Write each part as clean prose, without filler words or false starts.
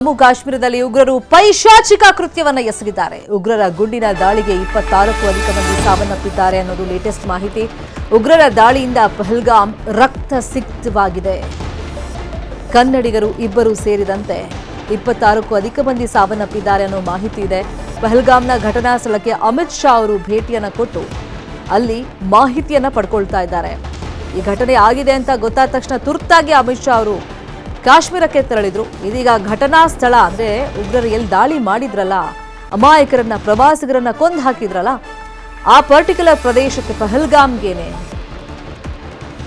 ಜಮ್ಮು ಕಾಶ್ಮೀರದಲ್ಲಿ ಉಗ್ರರು ಪೈಶಾಚಿಕ ಕೃತ್ಯವನ್ನ ಎಸಗಿದ್ದಾರೆ. ಉಗ್ರರ ಗುಂಡಿನ ದಾಳಿಗೆ 26ಕ್ಕೂ ಅಧಿಕ ಮಂದಿ ಸಾವನ್ನಪ್ಪಿದ್ದಾರೆ ಅನ್ನೋದು ಲೇಟೆಸ್ಟ್ ಮಾಹಿತಿ. ಉಗ್ರರ ದಾಳಿಯಿಂದ ಪಹಲ್ಗಾಮ್ ರಕ್ತಸಿಕ್ತವಾಗಿದೆ. ಕನ್ನಡಿಗರು ಇಬ್ಬರು ಸೇರಿದಂತೆ 26ಕ್ಕೂ ಅಧಿಕ ಮಂದಿ ಸಾವನ್ನಪ್ಪಿದ್ದಾರೆ ಅನ್ನೋ ಮಾಹಿತಿ ಇದೆ. ಪಹಲ್ಗಾಮ್ನ ಘಟನಾ ಸ್ಥಳಕ್ಕೆ ಅಮಿತ್ ಶಾ ಅವರು ಭೇಟಿಯನ್ನ ಕೊಟ್ಟು ಅಲ್ಲಿ ಮಾಹಿತಿಯನ್ನ ಪಡ್ಕೊಳ್ತಾ ಇದ್ದಾರೆ. ಈ ಘಟನೆ ಆಗಿದೆ ಅಂತ ಗೊತ್ತಾದ ತಕ್ಷಣ ತುರ್ತಾಗಿ ಅಮಿತ್ ಶಾ ಅವರು ಕಾಶ್ಮೀರಕ್ಕೆ ತೆರಳಿದ್ರು. ಇದೀಗ ಘಟನಾ ಸ್ಥಳ ಅಂದ್ರೆ ಉಗ್ರರು ಎಲ್ಲಿ ದಾಳಿ ಮಾಡಿದ್ರಲ್ಲ, ಅಮಾಯಕರನ್ನ ಪ್ರವಾಸಿಗರನ್ನ ಕೊಂದು ಹಾಕಿದ್ರಲ್ಲ, ಆ ಪರ್ಟಿಕ್ಯುಲರ್ ಪ್ರದೇಶಕ್ಕೆ ಪಹಲ್ಗಾಮ್ಗೇನೆ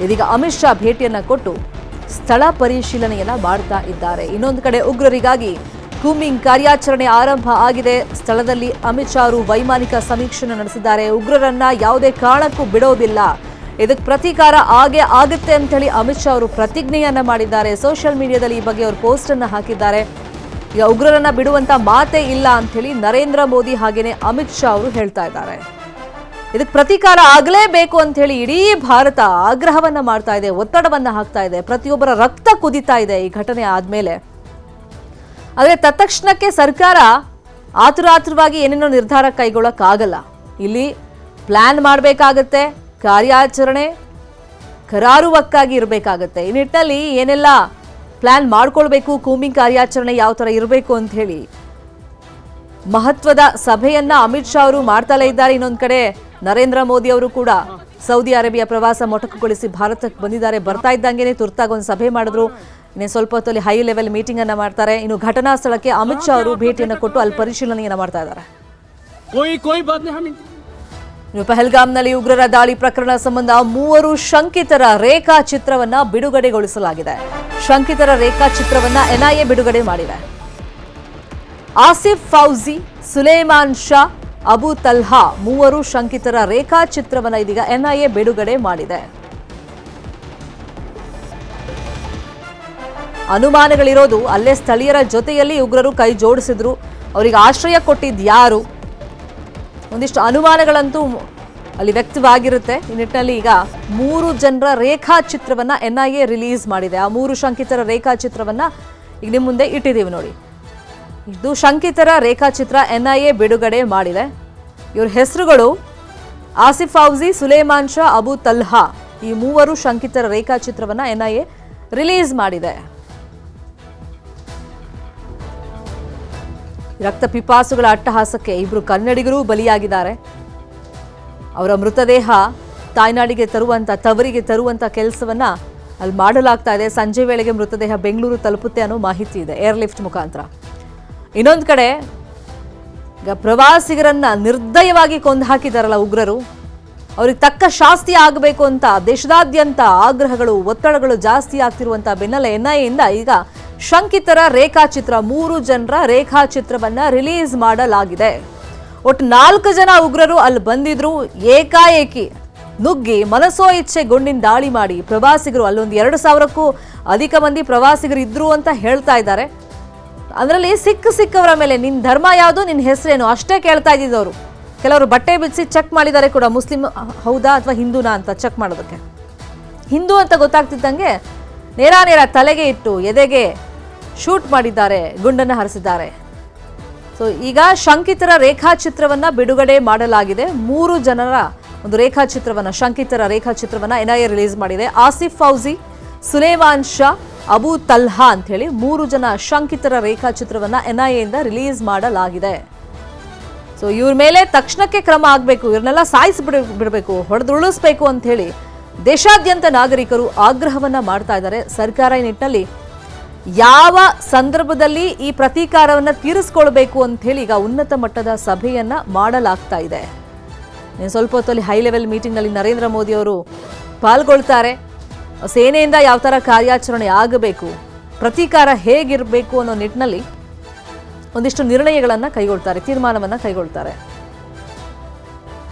ಇದೀಗ ಅಮಿತ್ ಶಾ ಭೇಟಿಯನ್ನ ಕೊಟ್ಟು ಸ್ಥಳ ಪರಿಶೀಲನೆಯನ್ನ ಮಾಡ್ತಾ ಇದ್ದಾರೆ. ಇನ್ನೊಂದು ಕಡೆ ಉಗ್ರರಿಗಾಗಿ ಕೂಂಬಿಂಗ್ ಕಾರ್ಯಾಚರಣೆ ಆರಂಭ ಆಗಿದೆ. ಸ್ಥಳದಲ್ಲಿ ಅಮಿತ್ ಶಾ ಅವರು ವೈಮಾನಿಕ ಸಮೀಕ್ಷೆ ನಡೆಸಿದ್ದಾರೆ. ಉಗ್ರರನ್ನ ಯಾವುದೇ ಕಾರಣಕ್ಕೂ ಬಿಡೋದಿಲ್ಲ, ಇದಕ್ಕೆ ಪ್ರತೀಕಾರ ಆಗುತ್ತೆ ಅಂತ ಹೇಳಿ ಅಮಿತ್ ಶಾ ಅವರು ಪ್ರತಿಜ್ಞೆಯನ್ನ ಮಾಡಿದ್ದಾರೆ. ಸೋಷಿಯಲ್ ಮೀಡಿಯಾದಲ್ಲಿ ಈ ಬಗ್ಗೆ ಅವರು ಪೋಸ್ಟ್ ಅನ್ನ ಹಾಕಿದ್ದಾರೆ. ಈಗ ಉಗ್ರರನ್ನ ಬಿಡುವಂತ ಮಾತೇ ಇಲ್ಲ ಅಂತ ಹೇಳಿ ನರೇಂದ್ರ ಮೋದಿ ಹಾಗೇನೆ ಅಮಿತ್ ಶಾ ಅವರು ಹೇಳ್ತಾ ಇದ್ದಾರೆ. ಇದಕ್ಕೆ ಪ್ರತೀಕಾರ ಆಗಲೇಬೇಕು ಅಂತ ಹೇಳಿ ಇಡೀ ಭಾರತ ಆಗ್ರಹವನ್ನ ಮಾಡ್ತಾ ಇದೆ, ಒತ್ತಡವನ್ನ ಹಾಕ್ತಾ ಇದೆ. ಪ್ರತಿಯೊಬ್ಬರ ರಕ್ತ ಕುದಿತಾ ಇದೆ ಈ ಘಟನೆ ಆದ್ಮೇಲೆ. ಆದರೆ ತತ್ಕ್ಷಣಕ್ಕೆ ಸರ್ಕಾರ ಆತುರಾತುರವಾಗಿ ಏನೇನೋ ನಿರ್ಧಾರ ಕೈಗೊಳ್ಳಕ್ಕಾಗಲ್ಲ. ಇಲ್ಲಿ ಪ್ಲಾನ್ ಮಾಡಬೇಕಾಗತ್ತೆ, ಕಾರ್ಯಾಚರಣೆ ಕರಾರುವಕ್ಕಾಗಿ ಇರಬೇಕಾಗತ್ತೆ. ಈ ನಿಟ್ಟಿನಲ್ಲಿ ಏನೆಲ್ಲ ಪ್ಲಾನ್ ಮಾಡ್ಕೊಳ್ಬೇಕು, ಕೂಂಬಿಂಗ್ ಕಾರ್ಯಾಚರಣೆ ಯಾವ ಥರ ಇರಬೇಕು ಅಂತ ಹೇಳಿ ಮಹತ್ವದ ಸಭೆಯನ್ನ ಅಮಿತ್ ಶಾ ಅವರು ಮಾಡ್ತಲೇ ಇದ್ದಾರೆ. ಇನ್ನೊಂದು ಕಡೆ ನರೇಂದ್ರ ಮೋದಿ ಅವರು ಕೂಡ ಸೌದಿ ಅರೇಬಿಯಾ ಪ್ರವಾಸ ಮೊಟಕುಗೊಳಿಸಿ ಭಾರತಕ್ಕೆ ಬಂದಿದ್ದಾರೆ. ಬರ್ತಾ ಇದ್ದಂಗೆನೆ ತುರ್ತಾಗಿ ಒಂದು ಸಭೆ ಮಾಡಿದ್ರು. ಇನ್ನೇ ಸ್ವಲ್ಪ ಹೊತ್ತಲ್ಲಿ ಹೈ ಲೆವೆಲ್ ಮೀಟಿಂಗ್ ಅನ್ನ ಮಾಡ್ತಾರೆ. ಇನ್ನು ಘಟನಾ ಸ್ಥಳಕ್ಕೆ ಅಮಿತ್ ಶಾ ಅವರು ಭೇಟಿಯನ್ನು ಕೊಟ್ಟು ಅಲ್ಲಿ ಪರಿಶೀಲನೆಯನ್ನ ಮಾಡ್ತಾ ಇದ್ದಾರೆ. ಪಹಲ್ಗಾಮ್ನಲ್ಲಿ ಉಗ್ರರ ದಾಳಿ ಪ್ರಕರಣ ಸಂಬಂಧ 3 ಶಂಕಿತರ ರೇಖಾಚಿತ್ರವನ್ನ ಬಿಡುಗಡೆಗೊಳಿಸಲಾಗಿದೆ. ಶಂಕಿತರ ರೇಖಾಚಿತ್ರವನ್ನ ಎನ್ಐಎ ಬಿಡುಗಡೆ ಮಾಡಿದೆ. ಆಸಿಫ್ ಫೌಜಿ, ಸುಲೇಮಾನ್ ಶಾ, ಅಬು ತಲ್ಹಾ 3 ಶಂಕಿತರ ರೇಖಾಚಿತ್ರವನ್ನ ಇದೀಗ ಎನ್ಐಎ ಬಿಡುಗಡೆ ಮಾಡಿದೆ. ಅನುಮಾನಗಳಿರೋದು ಅಲ್ಲೇ ಸ್ಥಳೀಯರ ಜೊತೆಯಲ್ಲಿ ಉಗ್ರರು ಕೈ ಜೋಡಿಸಿದ್ರು. ಅವರಿಗೆ ಆಶ್ರಯ ಕೊಟ್ಟಿದ್ದು ಯಾರು? ಒಂದಿಷ್ಟು ಅನುಮಾನಗಳಂತೂ ಅಲ್ಲಿ ವ್ಯಕ್ತವಾಗಿರುತ್ತೆ. ಈ ನಿಟ್ಟಿನಲ್ಲಿ ಈಗ 3 ಜನರ ರೇಖಾಚಿತ್ರವನ್ನ ಎನ್ಐಎ ರಿಲೀಸ್ ಮಾಡಿದೆ. ಆ 3 ಶಂಕಿತರ ರೇಖಾಚಿತ್ರವನ್ನ ಈಗ ನಿಮ್ಮ ಮುಂದೆ ಇಟ್ಟಿದ್ದೀವಿ ನೋಡಿ. ಇದು ಶಂಕಿತರ ರೇಖಾಚಿತ್ರ ಎನ್ಐಎ ಬಿಡುಗಡೆ ಮಾಡಿದೆ. ಇವ್ರ ಹೆಸರುಗಳು ಆಸಿಫ್ ಫೌಜಿ, ಸುಲೇಮಾನ್ ಶಾ, ಅಬು ತಲ್ಹಾ. ಈ 3 ಶಂಕಿತರ ರೇಖಾಚಿತ್ರವನ್ನ ಎನ್ಐಎ ರಿಲೀಸ್ ಮಾಡಿದೆ. ರಕ್ತ ಪಿಪಾಸುಗಳ ಅಟ್ಟಹಾಸಕ್ಕೆ 2 ಕನ್ನಡಿಗರು ಬಲಿಯಾಗಿದ್ದಾರೆ. ಅವರ ಮೃತದೇಹ ತಾಯ್ನಾಡಿಗೆ ತವರಿಗೆ ತರುವಂತ ಕೆಲಸವನ್ನ ಅಲ್ಲಿ ಮಾಡಲಾಗ್ತಾ ಇದೆ. ಸಂಜೆ ವೇಳೆಗೆ ಮೃತದೇಹ ಬೆಂಗಳೂರು ತಲುಪುತ್ತೆ ಅನ್ನೋ ಮಾಹಿತಿ ಇದೆ, ಏರ್ಲಿಫ್ಟ್ ಮುಖಾಂತರ. ಇನ್ನೊಂದು ಕಡೆ ಈಗ ಪ್ರವಾಸಿಗರನ್ನ ನಿರ್ದಯವಾಗಿ ಕೊಂದು ಹಾಕಿದಾರಲ್ಲ ಉಗ್ರರು, ಅವ್ರಿಗೆ ತಕ್ಕ ಶಾಸ್ತಿ ಆಗಬೇಕು ಅಂತ ದೇಶದಾದ್ಯಂತ ಆಗ್ರಹಗಳು, ಒತ್ತಡಗಳು ಜಾಸ್ತಿ ಆಗ್ತಿರುವಂತ ಬೆನ್ನಲ್ಲೇ ಎನ್ಐಎಯಿಂದ ಈಗ ಶಂಕಿತರ ರೇಖಾಚಿತ್ರ 3 ಜನರ ರೇಖಾಚಿತ್ರವನ್ನ ರಿಲೀಸ್ ಮಾಡಲಾಗಿದೆ. ಒಟ್ಟು 4 ಜನ ಉಗ್ರರು ಅಲ್ಲಿ ಬಂದಿದ್ರು. ಏಕಾಏಕಿ ನುಗ್ಗಿ ಮನಸೋ ಇಚ್ಛೆ ಗುಂಡಿನ ದಾಳಿ ಮಾಡಿ ಪ್ರವಾಸಿಗರು, ಅಲ್ಲೊಂದು 2,000ಕ್ಕೂ ಅಧಿಕ ಮಂದಿ ಪ್ರವಾಸಿಗರು ಇದ್ರು ಅಂತ ಹೇಳ್ತಾ ಇದ್ದಾರೆ. ಅದರಲ್ಲಿ ಸಿಕ್ಕವರ ಮೇಲೆ ನಿನ್ನ ಧರ್ಮ ಯಾವುದು, ನಿನ್ನ ಹೆಸರೇನು ಅಷ್ಟೇ ಕೇಳ್ತಾ ಇದ್ದಿದ್ದವರು. ಕೆಲವರು ಬಟ್ಟೆ ಬಿಡಿಸಿ ಚೆಕ್ ಮಾಡಿದ್ದಾರೆ ಕೂಡ, ಮುಸ್ಲಿಂ ಹೌದಾ ಅಥವಾ ಹಿಂದೂನಾ ಅಂತ ಚೆಕ್ ಮಾಡೋದಕ್ಕೆ. ಹಿಂದೂ ಅಂತ ಗೊತ್ತಾಗ್ತಿದ್ದಂಗೆ ನೇರ ತಲೆಗೆ ಇಟ್ಟು ಎದೆಗೆ ಶೂಟ್ ಮಾಡಿದ್ದಾರೆ, ಗುಂಡನ್ನು ಹಾರಿಸಿದ್ದಾರೆ. ಸೊ ಈಗ ಶಂಕಿತರ ರೇಖಾಚಿತ್ರವನ್ನ ಬಿಡುಗಡೆ ಮಾಡಲಾಗಿದೆ. 3 ಜನರ ಒಂದು ರೇಖಾಚಿತ್ರವನ್ನ, ಶಂಕಿತರ ರೇಖಾಚಿತ್ರವನ್ನ ಎನ್ಐಎ ರಿಲೀಸ್ ಮಾಡಿದೆ. ಆಸಿಫ್ ಫೌಜಿ, ಸುಲೇಮಾನ್ ಶಾ, ಅಬು ತಲ್ಹಾ ಅಂತ ಹೇಳಿ 3 ಜನ ಶಂಕಿತರ ರೇಖಾಚಿತ್ರವನ್ನ ಎನ್ಐಎಯಿಂದ ರಿಲೀಸ್ ಮಾಡಲಾಗಿದೆ. ಸೊ ಇವ್ರ ಮೇಲೆ ತಕ್ಷಣಕ್ಕೆ ಕ್ರಮ ಆಗಬೇಕು, ಇವ್ರನ್ನೆಲ್ಲ ಬಿಡಬೇಕು, ಹೊಡೆದುರುಳಿಸ್ಬೇಕು ಅಂತ ಹೇಳಿ ದೇಶಾದ್ಯಂತ ನಾಗರಿಕರು ಆಗ್ರಹವನ್ನ ಮಾಡ್ತಾ ಇದ್ದಾರೆ. ಸರ್ಕಾರ ಈ ನಿಟ್ಟಿನಲ್ಲಿ ಯಾವ ಸಂದರ್ಭದಲ್ಲಿ ಈ ಪ್ರತೀಕಾರವನ್ನ ತೀರಿಸ್ಕೊಳ್ಬೇಕು ಅಂತ ಹೇಳಿ ಈಗ ಉನ್ನತ ಮಟ್ಟದ ಸಭೆಯನ್ನ ಮಾಡಲಾಗ್ತಾ ಇದೆ. ಸ್ವಲ್ಪ ಹೊತ್ತಲ್ಲಿ ಹೈ ಲೆವೆಲ್ ಮೀಟಿಂಗ್ ನಲ್ಲಿ ನರೇಂದ್ರ ಮೋದಿ ಅವರು ಪಾಲ್ಗೊಳ್ತಾರೆ. ಸೇನೆಯಿಂದ ಯಾವ ತರ ಕಾರ್ಯಾಚರಣೆ ಆಗಬೇಕು, ಪ್ರತೀಕಾರ ಹೇಗಿರಬೇಕು ಅನ್ನೋ ನಿಟ್ಟಿನಲ್ಲಿ ಒಂದಿಷ್ಟು ನಿರ್ಣಯಗಳನ್ನ ಕೈಗೊಳ್ತಾರೆ, ತೀರ್ಮಾನವನ್ನ ಕೈಗೊಳ್ತಾರೆ.